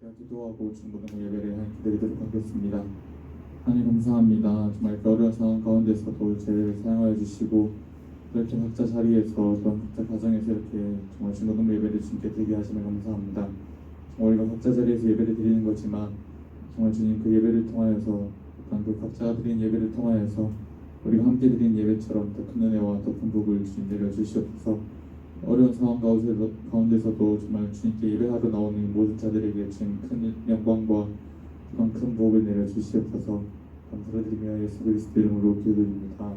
제가 기도하고 중보등 예배를 드리도록 하겠습니다. 하나님 감사합니다. 정말 어려운 상황 가운데서도 저희를 사용하여 주시고 이렇게 각자 자리에서 또 각자 가정에서 이렇게 정말 중보등 예배를 주님께 드리게 하시면 감사합니다. 정말 우리가 각자 자리에서 예배를 드리는 거지만 정말 주님 그 예배를 통하여서 어떤 그 각자가 드린 예배를 통하여서 우리가 함께 드린 예배처럼 더 큰 은혜와 더 큰 복을 주님 내려주시옵소서. 어려운 상황 가운데서도 정말 주님께 예배하러 나오는 모든 자들에게 주님 큰 영광과 그런 큰 복을 내려주시옵소서. 감사드리며 예수 그리스도 이름으로 기도드립니다.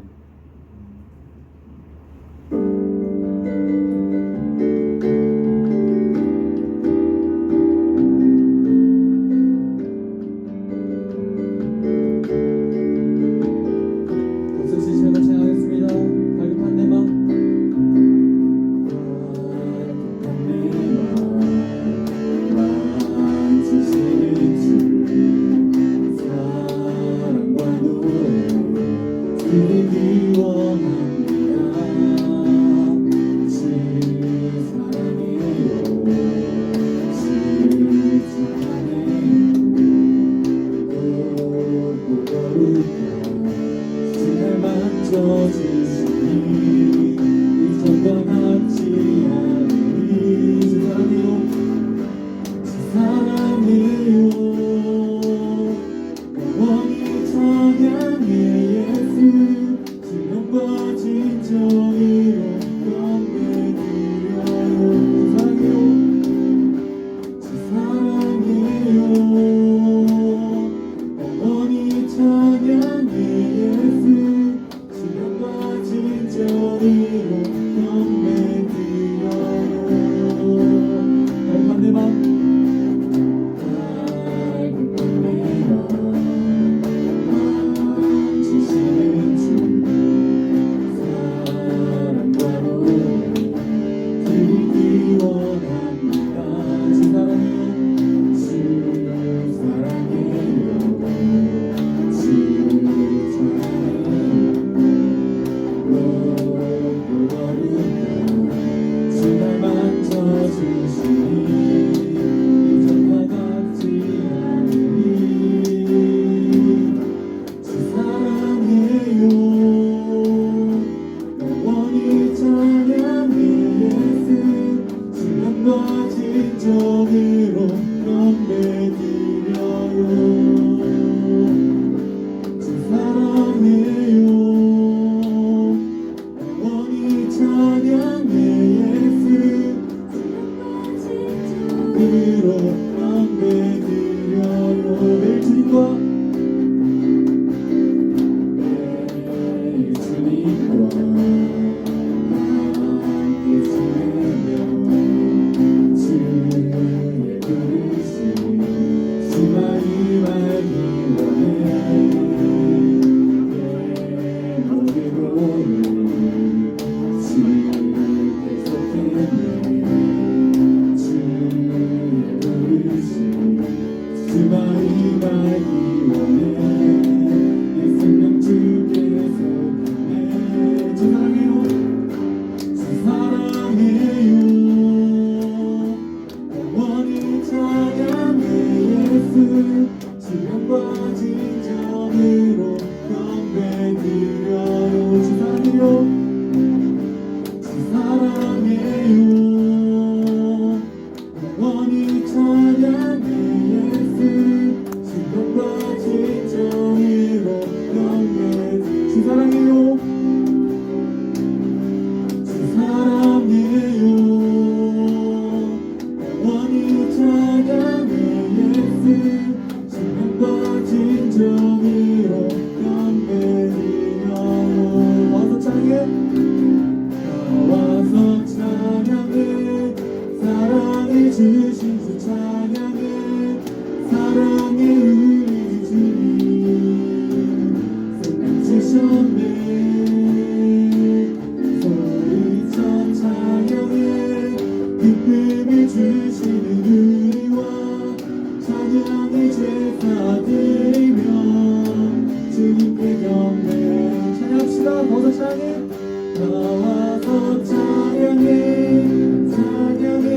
찬양해 찬양해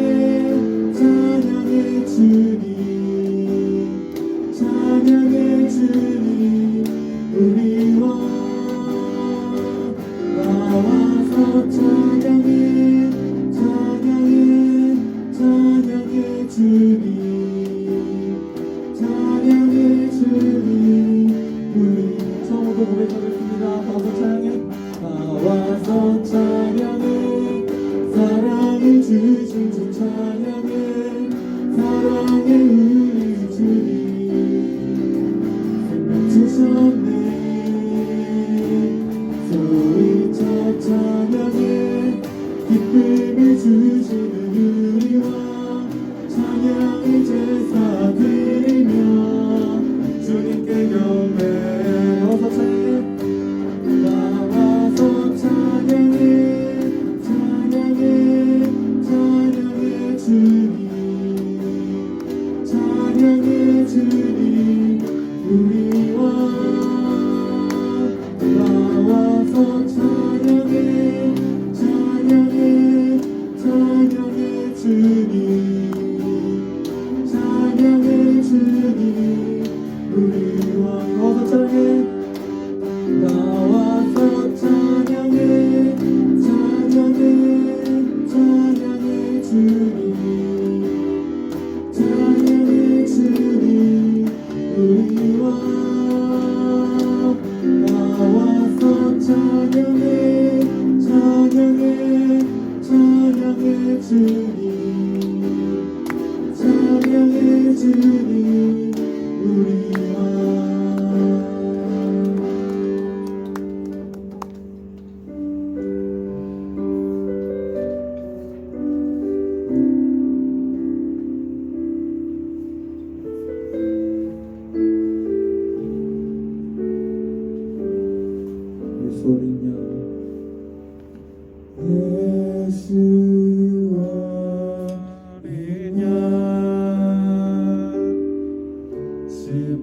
찬양해 주님 주님 찬양해 주님 우리 처음부터 고백하겠습니다. 나와서 찬양해 나와서 찬양해 사랑을 주신 주 찬양해 사랑해 우리 주님 생명 주셨네 소리쳐 찬양해 기쁨을 주시는 우리와 찬양의 제사 드리며 주님께 경배 어서 찬양해 나와서 찬양해 찬양해 찬양해 주님 찬양해 주님 우리와 나와서 찬양해 찬양해 찬양해 주님 찬양해 주님 우리와 어서 찬양해 나와서 찬양해 찬양해 찬양해 주님 찬양해 주님 우리와 나와서 찬양해 찬양해 찬양해 주님 찬양해 주님 우리와 예수 어린 양 예수 어린 양 심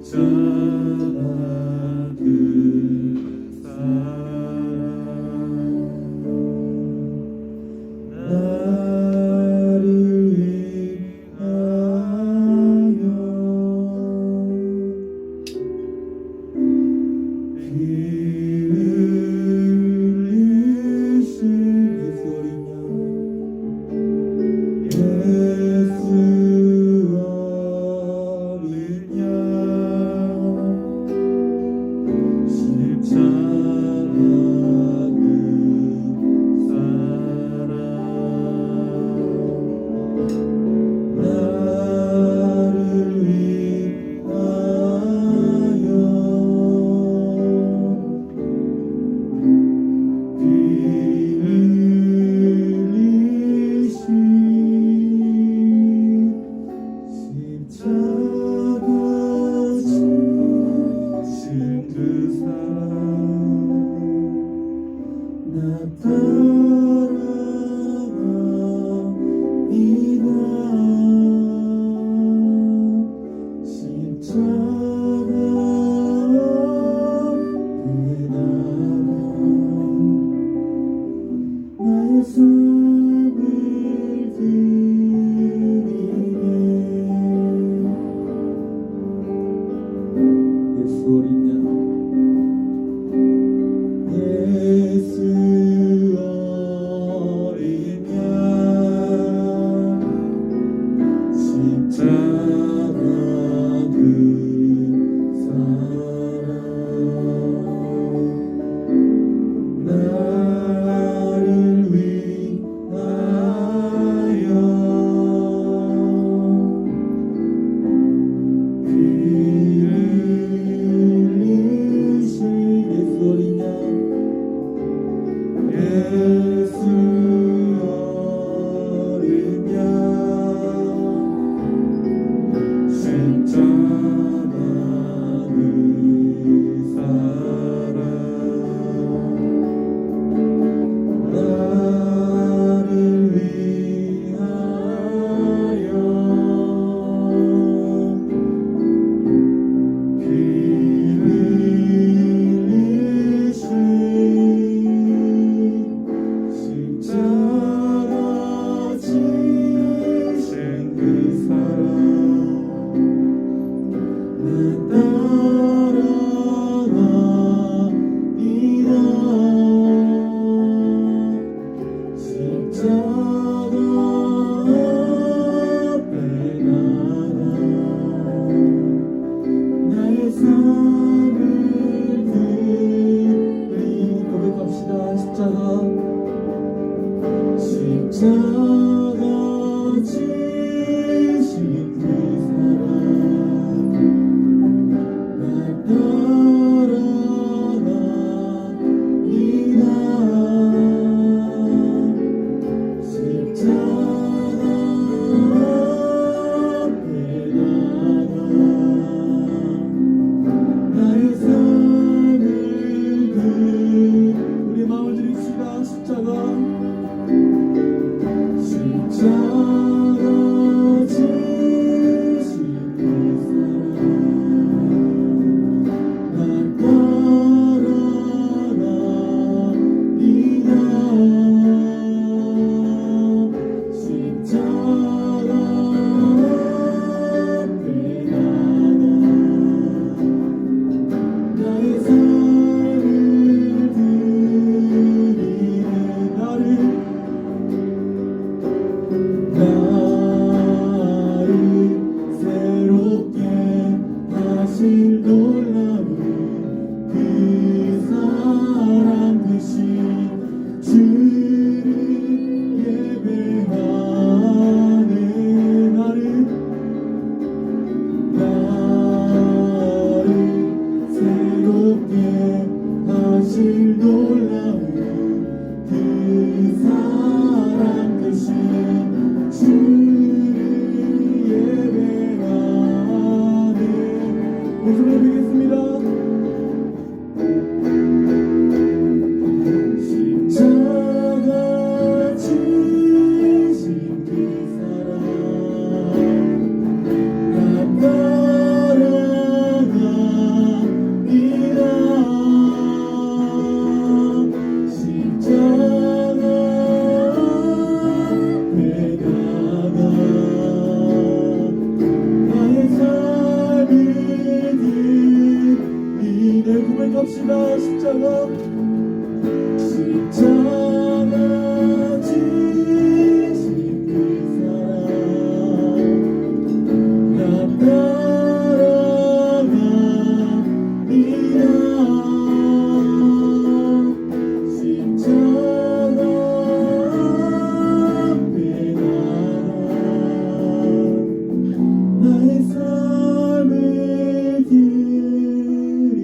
감사함을 드리네.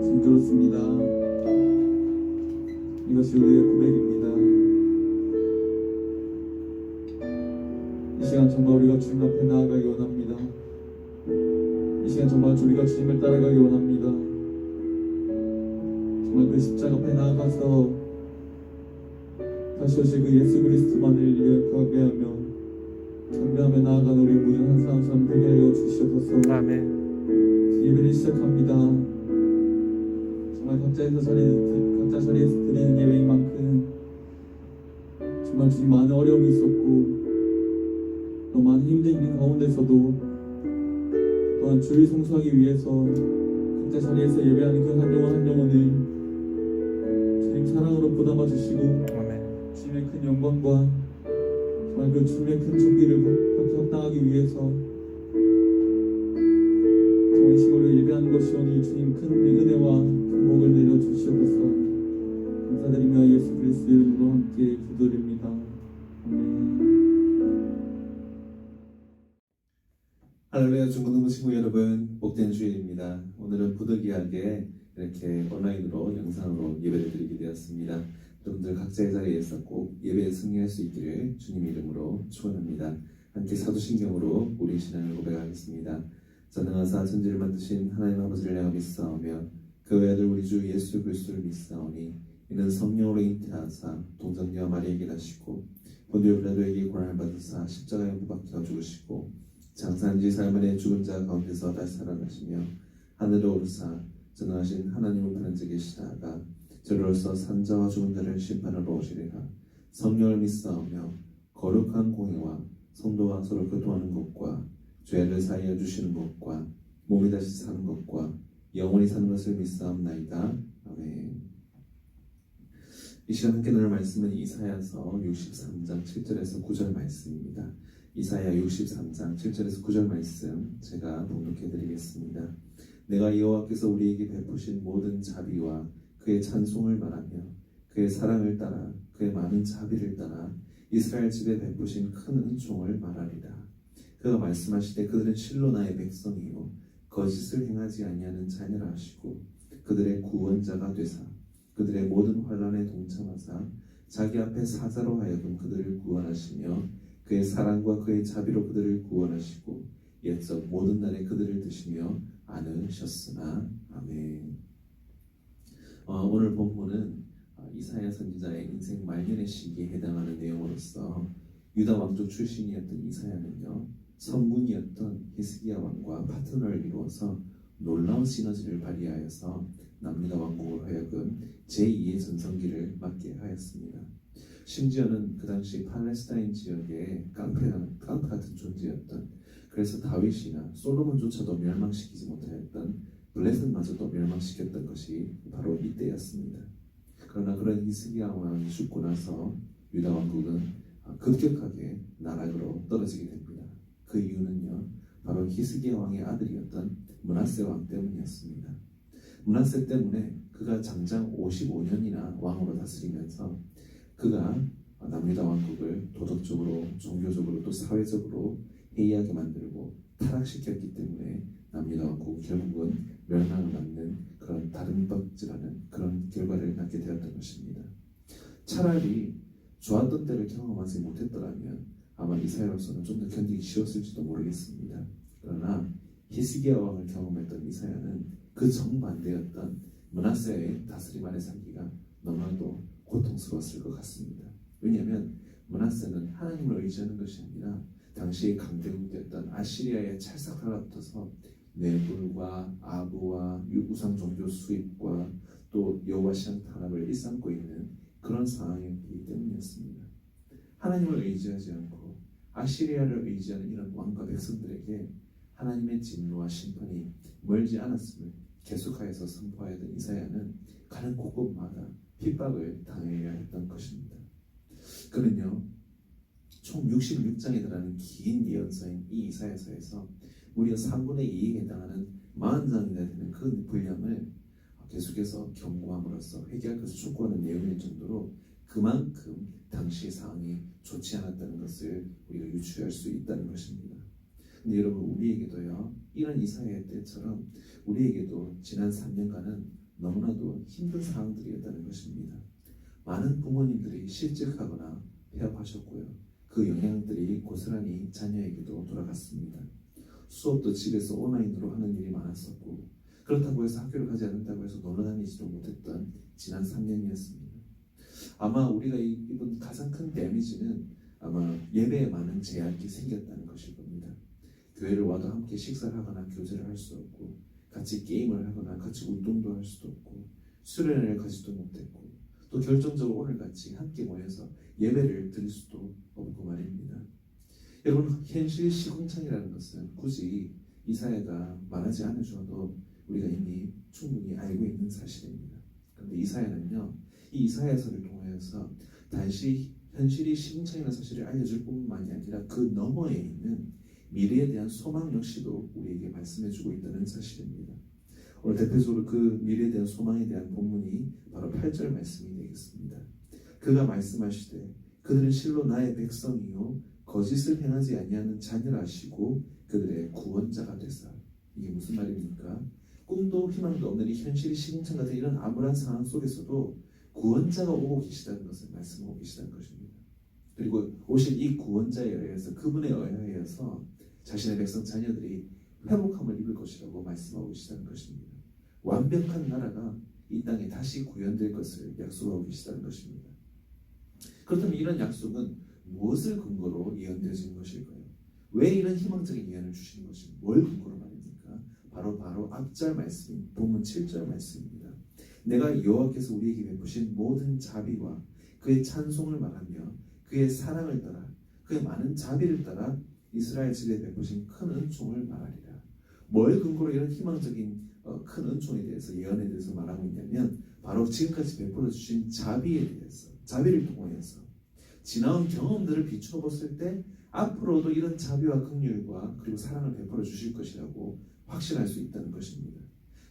지금 그렇습니다. 이것이 우리의 고백입니다. 이 시간 정말 우리가 주님 앞에 나아가기 원합니다. 이 시간 정말 우리가 주님을 따라가기 원합니다. 정말 그 십자가 앞에 나아가서 다시 오실 그 예수 그리스도만을 기억하며 경배하며 나아가는 우리 모든 한 사람처럼 되게 하여 주시옵소서. 아멘. 예배를 시작합니다. 정말 각자 자리에서 드리는 예배인 만큼 정말 주님 많은 어려움이 있었고 또 많은 힘든 일 가운데서도 또한 주를 성수하기 위해서 각자 자리에서 예배하는 그 한 영혼 한 영혼을 주님 사랑으로 보담아 주시고 아멘. 주님의 큰 영광과 정말 그 주님의 큰 존귀를 합당하기 위해서 정말 이 시골을 예배하는 것이오니 주님 큰 은혜와 큰 복을 내려주시옵소서. 감사드리며 예수 그리스도 이름으로 함께 기도드립니다. 아멘. 할렐루야. 중고등부 친구 여러분, 복된 주일입니다. 오늘은 부득이하게 이렇게 온라인으로 영상으로 예배를 드리게 되었습니다. 여러분들 각자의 자리에서 꼭 예배에 승리할 수 있기를 주님 이름으로 축원합니다. 함께 사도신경으로 우리 신앙을 고백하겠습니다. 전능하사 천지를 만드신 하나님 아버지를 내가 믿사오며 그 외아들 우리 주 예수 그리스도를 믿사오니 이는 성령으로 잉태하사 동정녀 마리아에게 나시고 본디오 빌라도에게 고난을 받으사 십자가에 못 박혀 죽으시고 장사한 지 사흘 만에 죽은 자 가운데서 다시 살아나시며 하늘에 오르사 전능하신 하나님을 보는 자 계시다가 저로서 산자와 죽은 자를 심판하러 오시리라. 성령을 믿사오며 거룩한 공의와 성도와 서로 교통하는 것과 죄를 사하여 주시는 것과 몸이 다시 사는 것과 영원히 사는 것을 믿사옵나이다. 아멘. 이 시간 함께 나눌 말씀은 이사야서 63장 7절에서 9절 말씀입니다. 이사야 63장 7절에서 9절 말씀 제가 봉독해 드리겠습니다. 내가 여호와께서 우리에게 베푸신 모든 자비와 그의 찬송을 말하며 그의 사랑을 따라 그의 많은 자비를 따라 이스라엘 집에 베푸신 큰 은총을 말하리라. 그가 말씀하시되 그들은 실로 나의 백성이요 거짓을 행하지 아니하는 자녀라 하시고 그들의 구원자가 되사 그들의 모든 환난에 동참하사 자기 앞에 사자로 하여금 그들을 구원하시며 그의 사랑과 그의 자비로 그들을 구원하시고 옛적 모든 날에 그들을 드시며 안으셨으나. 아멘. 오늘 본문은 이사야 선지자의 인생 말년의 시기에 해당하는 내용으로서 유다 왕족 출신이었던 이사야는요 성군이었던 히스기야 왕과 파트너를 이루어서 놀라운 시너지를 발휘하여서 남유다 왕국으로 하여금 제2의 전성기를 맞게 하였습니다. 심지어는 그 당시 팔레스타인 지역의 깡패 같은 존재였던, 그래서 다윗이나 솔로몬조차도 멸망시키지 못하였던 블레셋마저도 멸망시켰던 것이 바로 이때였습니다. 그러나 그런 히스기야 왕이 죽고 나서 유다 왕국은 급격하게 나락으로 떨어지게 됩니다. 그 이유는요 바로 히스기야 왕의 아들이었던 므낫세 왕 때문이었습니다. 므낫세 때문에 그가 장장 55년이나 왕으로 다스리면서 그가 남유다 왕국을 도덕적으로 종교적으로 또 사회적으로 해이하게 만들고 타락시켰기 때문에 남유다 왕국은 결국은 멸망을 맞는 그런 다른 덕질하는 그런 결과를 낳게 되었던 것입니다. 차라리 좋았던 때를 경험하지 못했더라면 아마 이사야로서는 좀 더 견디기 쉬웠을지도 모르겠습니다. 그러나 히스기야 왕을 경험했던 이사야는 그 정반대였던 므낫세의 다스림 아래 살기가 너무나도 고통스러웠을 것 같습니다. 왜냐하면 므낫세는 하나님을 의지하는 것이 아니라 당시의 강대국이었던 아시리아에 찰싹 달라붙어서 네불과 아부와 우상 종교 수입과 또 여호와 신앙 탄압을 일삼고 있는 그런 상황이었기 때문이었습니다. 하나님을 의지하지 않고 아시리아를 의지하는 이런 왕과 백성들에게 하나님의 진노와 심판이 멀지 않았음을 계속하여서 선포하였던 이사야는 가는 곳곳마다 핍박을 당해야 했던 것입니다. 그는요 총 66장에 달하는 긴 예언서인 이 이사야서에서 무려 3분의 2에 해당하는 40장이나 되는 그 분량을 계속해서 경고함으로써 회개할 것을 촉구하는 내용일 정도로 그만큼 당시의 상황이 좋지 않았다는 것을 우리가 유추할 수 있다는 것입니다. 근데 여러분, 우리에게도요, 이런 이사야 때처럼 우리에게도 지난 3년간은 너무나도 힘든 상황들이었다는 것입니다. 많은 부모님들이 실직하거나 폐업하셨고요. 그 영향들이 고스란히 자녀에게도 돌아갔습니다. 수업도 집에서 온라인으로 하는 일이 많았었고, 그렇다고 해서 학교를 가지 않는다고 해서 놀러 다니지도 못했던 지난 3년이었습니다. 아마 우리가 입은 가장 큰 데미지는 아마 예배에 많은 제약이 생겼다는 것일 겁니다. 교회를 와도 함께 식사를 하거나 교제를 할 수 없고, 같이 게임을 하거나 같이 운동도 할 수도 없고, 수련회를 가지도 못했고, 또 결정적으로 오늘같이 함께 모여서 예배를 드릴 수도 없고 말입니다. 여러분, 현실 시궁창이라는 것은 굳이 이사야가 말하지 않으셔도 우리가 이미 충분히 알고 있는 사실입니다. 그런데 이사야는요, 이 이사야서를 통하여서 다시 현실이 시궁창이라는 사실을 알려줄 뿐만이 아니라 그 너머에 있는 미래에 대한 소망 역시도 우리에게 말씀해주고 있다는 사실입니다. 오늘 대표적으로 그 미래에 대한 소망에 대한 본문이 바로 8절 말씀이 되겠습니다. 그가 말씀하시되 그들은 실로 나의 백성이요 거짓을 행하지 아니하는 자녀라 하시고 그들의 구원자가 되사. 이게 무슨 말입니까? 꿈도 희망도 없는 이 현실이 시궁창 같은 이런 암울한 상황 속에서도 구원자가 오고 계시다는 것을 말씀하고 계시다는 것입니다. 그리고 오실 이 구원자에 의해서, 그분에 의하여서 자신의 백성 자녀들이 회복함을 입을 것이라고 말씀하고 계시다는 것입니다. 완벽한 나라가 이 땅에 다시 구현될 것을 약속하고 계시다는 것입니다. 그렇다면 이런 약속은 무엇을 근거로 예언되어지는 것일까요? 왜 이런 희망적인 예언을 주시는 것입니까? 뭘 근거로 말입니까? 바로 앞절 말씀인 본문 7절 말씀입니다. 내가 여호와께서 우리에게 베푸신 모든 자비와 그의 찬송을 말하며 그의 사랑을 따라 그의 많은 자비를 따라 이스라엘 집에 베푸신 큰 은총을 말하리라. 뭘 근거로 이런 희망적인 큰 은총에 대해서, 예언에 대해서 말하고 있냐면 바로 지금까지 베풀어 주신 자비에 대해서, 자비를 통해서 지나온 경험들을 비추어 봤을 때 앞으로도 이런 자비와 긍휼과 그리고 사랑을 베풀어 주실 것이라고 확신할 수 있다는 것입니다.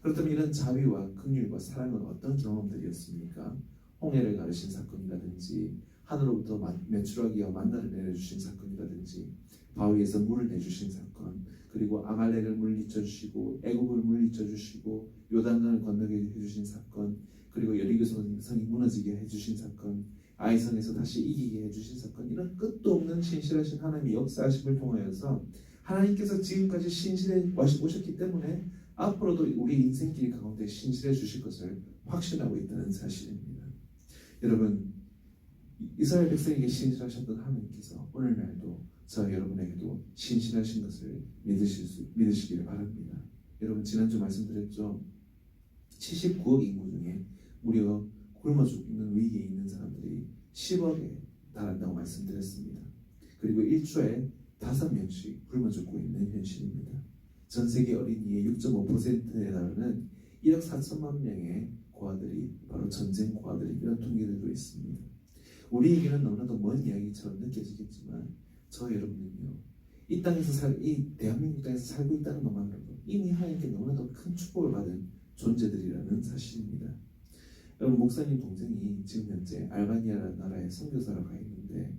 그렇다면 이런 자비와 긍휼과 사랑은 어떤 경험들이었습니까? 홍해를 가르신 사건이라든지, 하늘로부터 메추라기와 만나를 내려주신 사건이라든지, 바위에서 물을 내주신 사건, 그리고 아말렉을 물리쳐 주시고 애굽을 물리쳐 주시고 요단강을 건너게 해주신 사건, 그리고 여리고 성이 무너지게 해주신 사건, 아이성에서 다시 이기게 해주신 사건, 이런 끝도 없는 신실하신 하나님의 역사하심을 통하여서 하나님께서 지금까지 신실해 오셨기 때문에 앞으로도 우리 인생길 가운데 신실해 주실 것을 확신하고 있다는 사실입니다. 여러분, 이스라엘 백성에게 신실하셨던 하나님께서 오늘날도 저 여러분에게도 신실하신 것을 믿으시기를 바랍니다. 여러분, 지난주 말씀드렸죠. 79억 인구 중에 무려 굶어 죽는 위기에 있는 사람들이 10억에 달한다고 말씀드렸습니다. 그리고 1초에 5명씩 굶어 죽고 있는 현실입니다. 전 세계 어린이의 6.5%에 달하는 1억 4천만 명의 고아들이 바로 전쟁 고아들이, 이런 통계들도 있습니다. 우리에게는 너무나도 먼 이야기처럼 느껴지겠지만 저 여러분은요, 이 땅에서 이 대한민국 땅에서 살고 있다는 것만으로도 이미 하나님께 너무나도 큰 축복을 받은 존재들이라는 사실입니다. 여러분, 목사님 동생이 지금 현재 알바니아 나라에 선교사로 가 있는데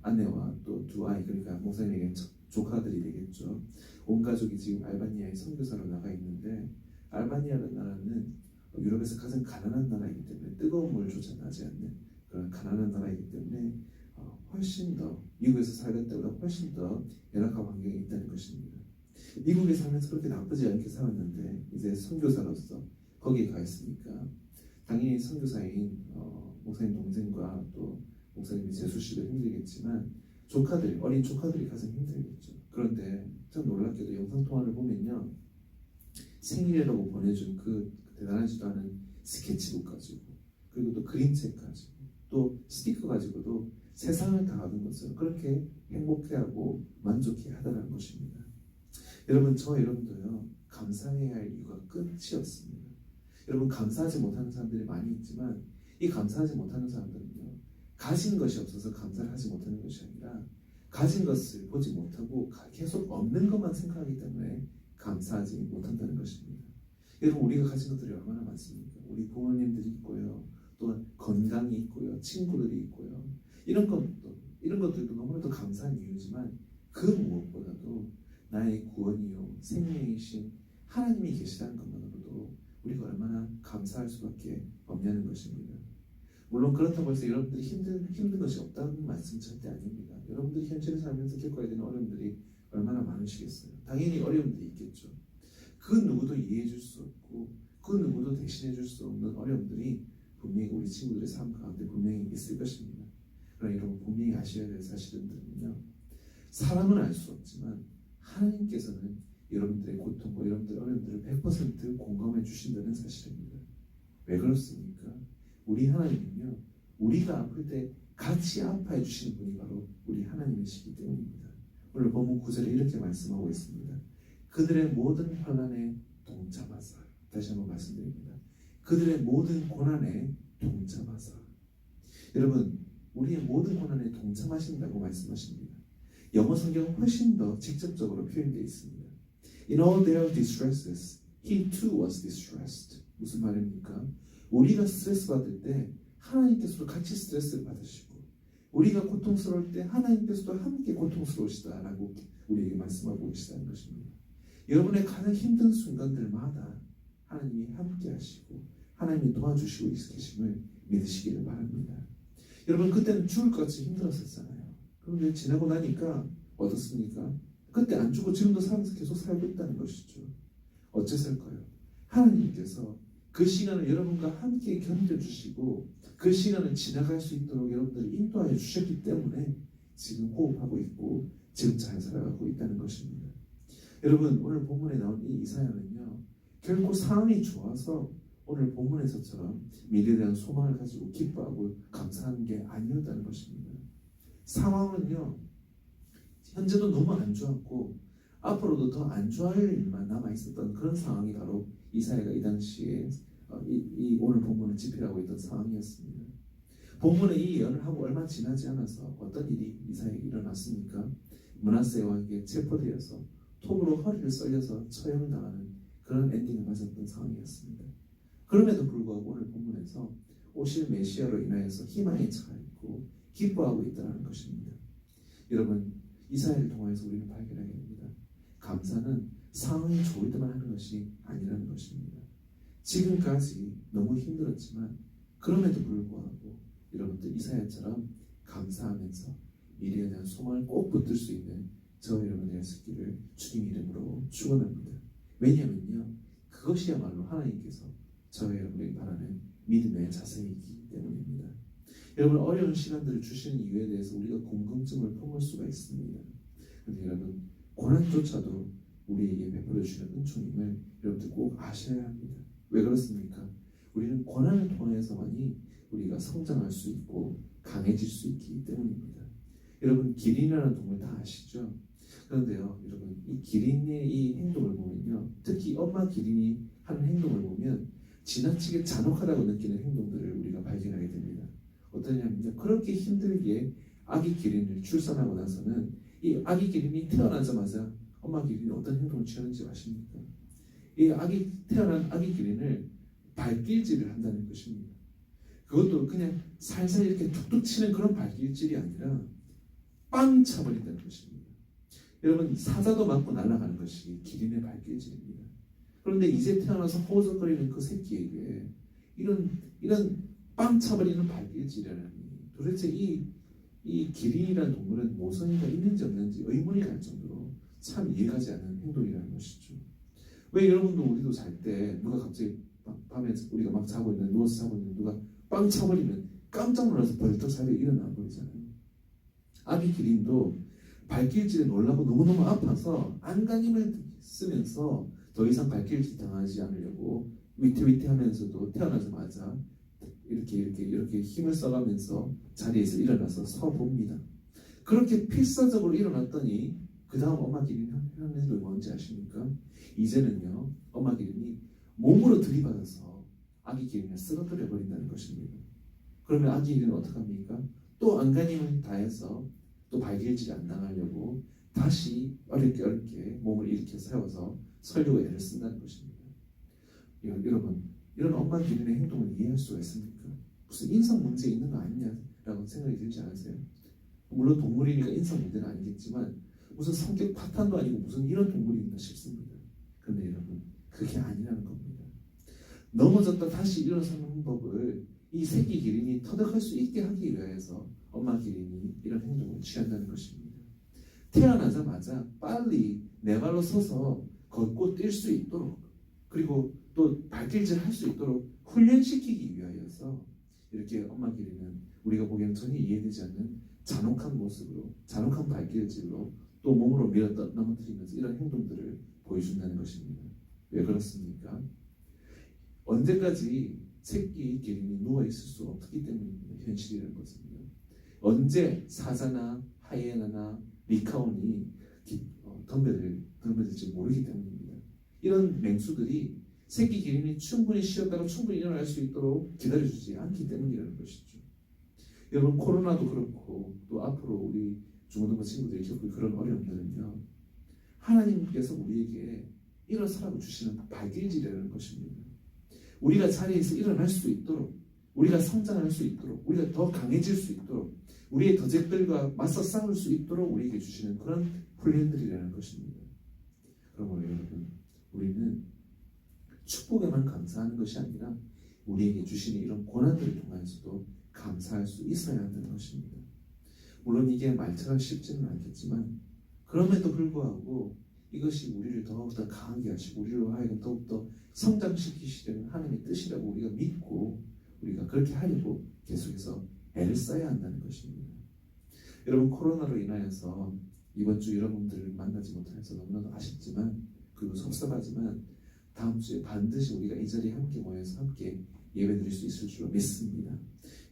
아내와 또 두 아이, 그러니까 목사님에게 조카들이 되겠죠. 온 가족이 지금 알바니아에 선교사로 나가 있는데, 알바니아라는 나라는 유럽에서 가장 가난한 나라이기 때문에 뜨거운 물조차 나지 않는 그런 가난한 나라이기 때문에 훨씬 더 미국에서 살던 때보다 훨씬 더 열악한 환경에 있다는 것입니다. 미국에 살면서 그렇게 나쁘지 않게 살았는데 이제 선교사로서 거기에 가 있으니까 당연히 선교사인 목사님 동생과 또 목사님의 제수씨도 힘들겠지만 어린 조카들이 가장 힘들겠죠. 그런데 참 놀랍게도 영상통화를 보면요, 생일이라고 보내준 그 대단하지도 않은 스케치북 가지고, 그리고 또 그림책 가지고, 또 스티커 가지고도 세상을 다 얻은 것을 그렇게 행복해하고 만족해 하더라는 것입니다. 여러분, 여러분도요, 감사해야 할 이유가 끝이 없습니다. 여러분, 감사하지 못하는 사람들이 많이 있지만 이 감사하지 못하는 사람들은요, 가진 것이 없어서 감사를 하지 못하는 것이 아니라 가진 것을 보지 못하고 계속 없는 것만 생각하기 때문에 감사하지 못한다는 것입니다. 여러분, 우리가 가진 것들이 얼마나 많습니까? 우리 부모님들이 있고요, 또 또 건강이 있고요, 친구들이 있고요. 이런 것들도 너무나도 감사한 이유지만 그 무엇보다도 나의 구원이요 생명이신 하나님이 계시다는 것만으로도 우리가 얼마나 감사할 수밖에 없냐는 것입니다. 물론 그렇다고 해서 여러분들이 힘든 것이 없다는 말씀 절대 아닙니다. 여러분들이 현실에 살면서 겪어야 되는 어려움들이 얼마나 많으시겠어요. 당연히 어려움들이 있겠죠. 그 누구도 이해해 줄 수 없고 그 누구도 대신해 줄 수 없는 어려움들이 분명히 우리 친구들의 삶 가운데 분명히 있을 것입니다. 그러나 여러분 분명히 아셔야 될 사실은요, 사람은 알 수 없지만 하나님께서는 여러분들의 고통과 여러분들의 어려움들을 100% 공감해 주신다는 사실입니다. 왜 그렇습니까? 우리 하나님은요, 우리가 아플 때 같이 아파해 주시는 분이 바로 우리 하나님이시기 때문입니다. 오늘 본문 9절에 이렇게 말씀하고 있습니다. 그들의 모든 환난에 동참하사. 다시 한번 말씀드립니다. 그들의 모든 고난에 동참하사. 여러분, 우리의 모든 고난에 동참하신다고 말씀하십니다. 영어 성경은 훨씬 더 직접적으로 표현되어 있습니다. In all their distresses, he too was distressed. 무슨 말입니까? 우리가 스트레스 받을 때 하나님께서도 같이 스트레스를 받으시고, 우리가 고통스러울 때 하나님께서도 함께 고통스러우시다라고 우리에게 말씀하고 계시다는 것입니다. 여러분의 가장 힘든 순간들마다 하나님이 함께 하시고 하나님이 도와주시고 계심을 믿으시기를 바랍니다. 여러분, 그때는 죽을 것 같이 힘들었었잖아요. 그런데 지나고 나니까 어떻습니까? 그때 안 죽고 지금도 살면서 계속 살고 있다는 것이죠. 어째서일까요? 하나님께서 그 시간을 여러분과 함께 견뎌주시고 그 시간을 지나갈 수 있도록 여러분들을 인도하여 주셨기 때문에 지금 호흡하고 있고 지금 잘 살아가고 있다는 것입니다. 여러분, 오늘 본문에 나온 이 이사야는요, 결코 상황이 좋아서 오늘 본문에서처럼 미래에 대한 소망을 가지고 기뻐하고 감사하는 게 아니었다는 것입니다. 상황은요, 현재도 너무 안 좋았고 앞으로도 더 안 좋아할 일만 남아있었던 그런 상황이 바로 이사야가 이 당시에 이 오늘 본문을 집필하고 있던 상황이었습니다. 본문에 이 예언을 하고 얼마 지나지 않아서 어떤 일이 이사야에게 일어났습니까? 므낫세 왕에게 체포되어서 톱으로 허리를 썰려서 처형을 당하는 그런 엔딩을 맞았던 상황이었습니다. 그럼에도 불구하고 오늘 본문에서 오실 메시아로 인하여서 희망에 차 있고 기뻐하고 있다는 것입니다. 여러분, 이사야를 통해서 우리는 발견하게 됩니다. 감사는 상황이 좋을 때만 하는 것이 아니라는 것입니다. 지금까지 너무 힘들었지만 그럼에도 불구하고 여러분들 이사야처럼 감사하면서 미래에 대한 소망을 꼭 붙들 수 있는 저 여러분이 될 수 있기를 주님 이름으로 축원합니다. 왜냐하면요, 그것이야말로 하나님께서 저 여러분에게 바라는 믿음의 자세이기 때문입니다. 여러분, 어려운 시간들을 주시는 이유에 대해서 우리가 궁금증을 품을 수가 있습니다. 그런데 여러분, 고난조차도 우리에게 베풀어 주시는 은총임을 여러분들 꼭 아셔야 합니다. 왜 그렇습니까? 우리는 고난을 통해서만이 우리가 성장할 수 있고 강해질 수 있기 때문입니다. 여러분, 기린이라는 동물 다 아시죠? 그런데요, 여러분, 이 기린의 이 행동을 보면요, 특히 엄마 기린이 하는 행동을 보면 지나치게 잔혹하다고 느끼는 행동들을 우리가 발견하게 됩니다. 어떠냐면요, 그렇게 힘들게 아기 기린을 출산하고 나서는 이 아기 기린이 태어나자마자 엄마 기린이 어떤 행동을 취하는지 아십니까? 이 태어난 아기 기린을 발길질을 한다는 것입니다. 그것도 그냥 살살 이렇게 툭툭 치는 그런 발길질이 아니라 빵 차버린다는 것입니다. 여러분, 사자도 맞고 날아가는 것이 기린의 발길질입니다. 그런데 이제 태어나서 호적거리는 그 새끼에게 이런 빵 차버리는 발길질이라니, 도대체 이 기린이라는 동물은 모성애가 있는지 없는지 의문이 갈 정도로 참 이해가지 않는 행동이라는 것이죠. 왜 여러분도 우리도 잘 때 누가 갑자기 밤에 우리가 막 자고 있는, 누워서 자고 있는 누가 빵 차버리면 깜짝 놀라서 벌떡 사이에 일어나 버리잖아요. 아기 기린도 발길질에 놀라고 너무너무 아파서 안간힘을 쓰면서 더 이상 발길질 당하지 않으려고 위태위태하면서도 태어나자마자 이렇게 힘을 써가면서 자리에서 일어나서 서 봅니다. 그렇게 필사적으로 일어났더니 그 다음 엄마 기린이 하는 행동이 뭔지 아십니까? 이제는요, 엄마 기린이 몸으로 들이받아서 아기 기린을 쓰러뜨려 버린다는 것입니다. 그러면 아기 기린은 어떡합니까? 또 안간힘을 다해서 또 발길질이 안 당하려고 다시 어렵게 몸을 일으켜 세워서 설려고 애를 쓴다는 것입니다. 여러분, 이런 엄마 기린의 행동을 이해할 수가 있습니까? 무슨 인성 문제 있는 거 아니냐라고 생각이 들지 않으세요? 물론 동물이니까 인성 문제는 아니겠지만 무슨 성격 파탄도 아니고 무슨 이런 동물이 있나 싶습니다. 그런데 여러분 그게 아니라는 겁니다. 넘어졌다 다시 일어서는 법을 이 새끼 기린이 터득할 수 있게 하기 위해서 엄마 기린이 이런 행동을 취한다는 것입니다. 태어나자마자 빨리 내 발로 서서 걷고 뛸 수 있도록 그리고 또 발길질 할 수 있도록 훈련시키기 위하여서 이렇게 엄마 기린은 우리가 보기엔 전혀 이해되지 않는 잔혹한 모습으로 잔혹한 발길질로 또 몸으로 밀어 넘어뜨리면서 이런 행동들을 보여준다는 것입니다. 왜 그렇습니까? 언제까지 새끼 기린이 누워있을 수 없기 때문입니다. 현실이라는 것은요. 언제 사자나 하이에나나 리카온이 덤벼들지 모르기 때문입니다. 이런 맹수들이 새끼 기린이 충분히 쉬었다가 충분히 일어날 수 있도록 기다려주지 않기 때문이라는 것이죠. 여러분 코로나도 그렇고 또 앞으로 우리 중고등부 친구들이 겪을 그런 어려움들은요. 하나님께서 우리에게 일어서라고 주시는 발길질이라는 것입니다. 우리가 자리에서 일어날 수 있도록 우리가 성장할 수 있도록 우리가 더 강해질 수 있도록 우리의 더적들과 맞서 싸울 수 있도록 우리에게 주시는 그런 훈련들이라는 것입니다. 그러므로 여러분 우리는 축복에만 감사하는 것이 아니라 우리에게 주시는 이런 고난들을 통해서도 감사할 수 있어야 한다는 것입니다. 물론 이게 말처럼 쉽지는 않겠지만 그럼에도 불구하고 이것이 우리를 더욱더 강하게 하시고 우리로 하여금 더욱더 성장시키시려는 하나님의 뜻이라고 우리가 믿고 우리가 그렇게 하려고 계속해서 애를 써야 한다는 것입니다. 여러분 코로나로 인하여서 이번 주 여러분들을 만나지 못해서 너무나도 아쉽지만 그리고 속상하지만 다음 주에 반드시 우리가 이 자리에 함께 모여서 함께 예배드릴 수 있을 줄로 믿습니다.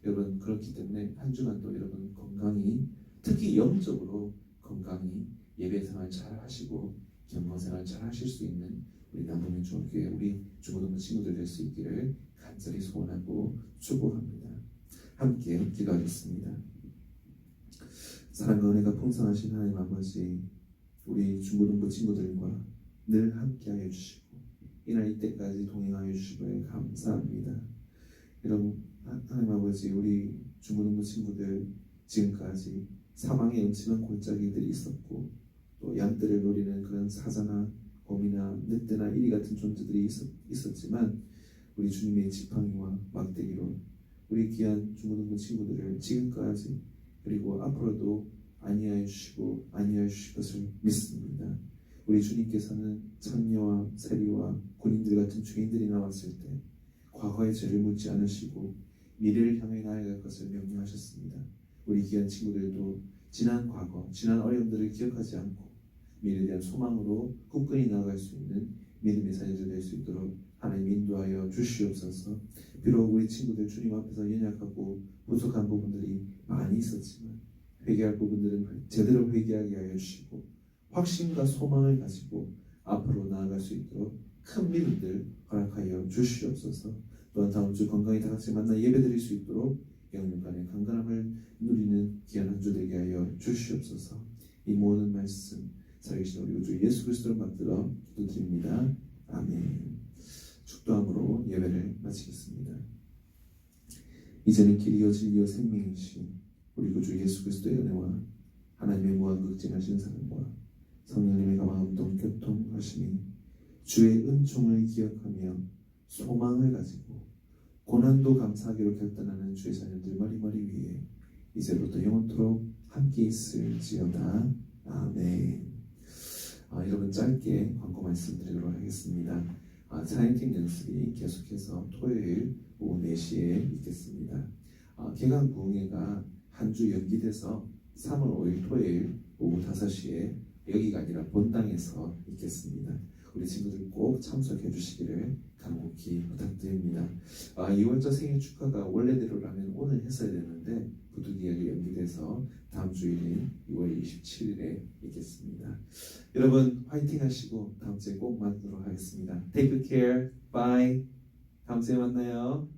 여러분 그렇기 때문에 한 주간도 여러분 건강히 특히 영적으로 건강히 예배 생활 잘 하시고 경건 생활 잘 하실 수 있는 우리 남부민 중학교의 우리 중고등부 친구들 될 수 있기를 간절히 소원하고 축복합니다. 함께 기도하겠습니다. 사랑과 은혜가 풍성하신 하나님 아버지 우리 중고등부 친구들과 늘 함께하여 주시고 이날 이때까지 동행하여 주시고 감사합니다. 여러분 하나님 아버지 우리 중고등부 친구들 지금까지 사망의 음침한 골짜기들이 있었고 또 양떼를 노리는 그런 사자나 곰이나 늑대나 이리 같은 존재들이 있었지만 우리 주님의 지팡이와 막대기로 우리 귀한 중고등부 친구들을 지금까지 그리고 앞으로도 안위하여 주시고 안위하여 주실 것을 믿습니다. 우리 주님께서는 창녀와 세리와 군인들 같은 죄인들이 나왔을 때 과거의 죄를 묻지 않으시고 미래를 향해 나아갈 것을 명령하셨습니다. 우리 귀한 친구들도 지난 과거, 지난 어려움들을 기억하지 않고 미래에 대한 소망으로 굳건히 나아갈 수 있는 믿음의 사제들 될 수 있도록 하나님 인도하여 주시옵소서. 비록 우리 친구들 주님 앞에서 연약하고 부족한 부분들이 많이 있었지만 회개할 부분들은 제대로 회개하게 하여 주시고 확신과 소망을 가지고 앞으로 나아갈 수 있도록 큰 믿음들 허락하여 주시옵소서. 또한 다음 주 건강히 다 같이 만나 예배드릴 수 있도록 영육간의 강건함을 누리는 귀한 한 주 되게 하여 주시옵소서. 이 모든 말씀 살아계신 우리 주 예수 그리스도를 받들어 기도드립니다. 아멘. 축도함으로 예배를 마치겠습니다. 이제는 길이요 진리요 생명이신 우리 구주 예수 그리스도의 은혜와 하나님의 무한극진하신 사랑과 성령님의 가마음동 교통하심이 주의 은총을 기억하며 소망을 가지고 고난도 감사하기로 결단하는 주의 자녀들 머리머리 위에 이제부터 영원토록 함께 있을지어다. 아멘. 여러분 짧게 광고 말씀드리도록 하겠습니다. 차인팅 연습이 계속해서 토요일 오후 4시에 있겠습니다. 개강 부흥회가 한 주 연기돼서 3월 5일 토요일 오후 5시에 여기가 아니라 본당에서 있겠습니다. 우리 친구들 꼭 참석해 주시기를 간곡히 부탁드립니다. 2월절 생일 축하가 원래대로라면 오늘 했어야 되는데 부득이하게 연기돼서 다음 주일인 2월 27일에 있겠습니다. 여러분 화이팅 하시고 다음 주에 꼭 만나도록 하겠습니다. Take good care. Bye. 다음 주에 만나요.